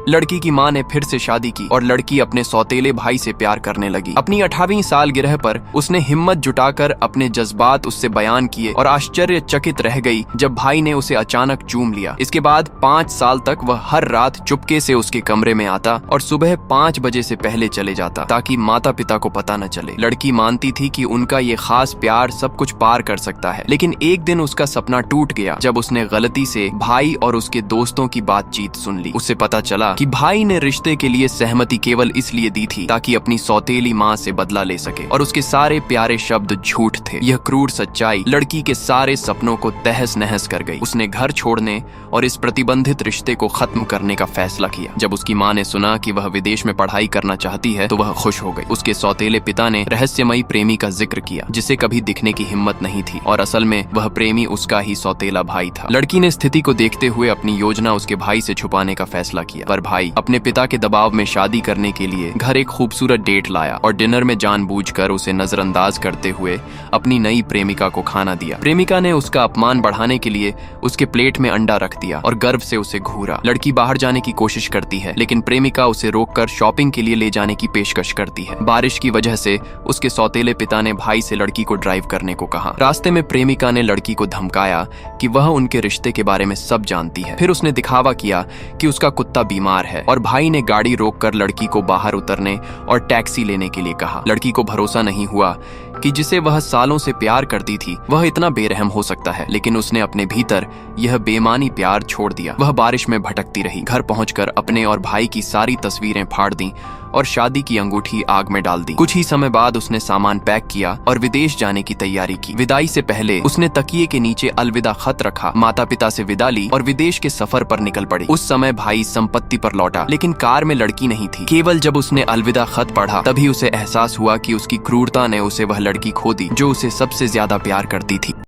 लड़की की माँ ने फिर से शादी की और लड़की अपने सौतेले भाई से प्यार करने लगी। अपनी 18वीं सालगिरह पर उसने हिम्मत जुटाकर अपने जज्बात उससे बयान किए और आश्चर्यचकित रह गई जब भाई ने उसे अचानक चूम लिया। इसके बाद 5 साल तक वह हर रात चुपके से उसके कमरे में आता और सुबह 5 बजे से पहले चले जाता ताकि माता पिता को पता न चले। लड़की मानती थी कि उनका ये खास प्यार सब कुछ पार कर सकता है, लेकिन एक दिन उसका सपना टूट गया जब उसने गलती से भाई और उसके दोस्तों की बातचीत सुन ली। उससे पता चला कि भाई ने रिश्ते के लिए सहमति केवल इसलिए दी थी ताकि अपनी सौतेली माँ से बदला ले सके और उसके सारे प्यारे शब्द झूठ थे। यह क्रूर सच्चाई लड़की के सारे सपनों को तहस नहस कर गई। उसने घर छोड़ने और इस प्रतिबंधित रिश्ते को खत्म करने का फैसला किया। जब उसकी माँ ने सुना कि वह विदेश में पढ़ाई करना चाहती है तो वह खुश हो गई। उसके सौतेले पिता ने रहस्यमयी प्रेमी का जिक्र किया जिसे कभी दिखने की हिम्मत नहीं थी और असल में वह प्रेमी उसका ही सौतेला भाई था। लड़की ने स्थिति को देखते हुए अपनी योजना उसके भाई से छुपाने का फैसला किया, पर भाई अपने पिता के दबाव में शादी करने के लिए घर एक खूबसूरत डेट लाया और डिनर में जानबूझकर उसे नजरअंदाज करते हुए अपनी नई प्रेमिका को खाना दिया। प्रेमिका ने उसका अपमान बढ़ाने के लिए उसके प्लेट में अंडा रख दिया और गर्व से उसे घूरा। लड़की बाहर जाने की कोशिश करती है लेकिन प्रेमिका उसे रोककर शॉपिंग के लिए ले जाने की पेशकश करती है। बारिश की वजह से उसके सौतेले पिता ने भाई से लड़की को ड्राइव करने को कहा। रास्ते में प्रेमिका ने लड़की को धमकाया कि वह उनके रिश्ते के बारे में सब जानती है। फिर उसने दिखावा किया कि उसका कुत्ता बीमार है और भाई ने गाड़ी रोककर लड़की को बाहर उतरने और टैक्सी लेने के लिए कहा। लड़की को भरोसा नहीं हुआ कि जिसे वह सालों से प्यार करती थी वह इतना बेरहम हो सकता है, लेकिन उसने अपने भीतर यह बेमानी प्यार छोड़ दिया। वह बारिश में भटकती रही, घर पहुंचकर अपने और भाई की सारी तस्वीरें फाड़ दी और शादी की अंगूठी आग में डाल दी। कुछ ही समय बाद उसने सामान पैक किया और विदेश जाने की तैयारी की। विदाई से पहले उसने तकिए के नीचे अलविदा खत रखा, माता पिता से विदा ली और विदेश के सफर पर निकल पड़ी। उस समय भाई संपत्ति पर लौटा लेकिन कार में लड़की नहीं थी। केवल जब उसने अलविदा खत पढ़ा तभी उसे एहसास हुआ कि उसकी क्रूरता ने उसे वह लड़की खो दी जो उसे सबसे ज्यादा प्यार करती थी।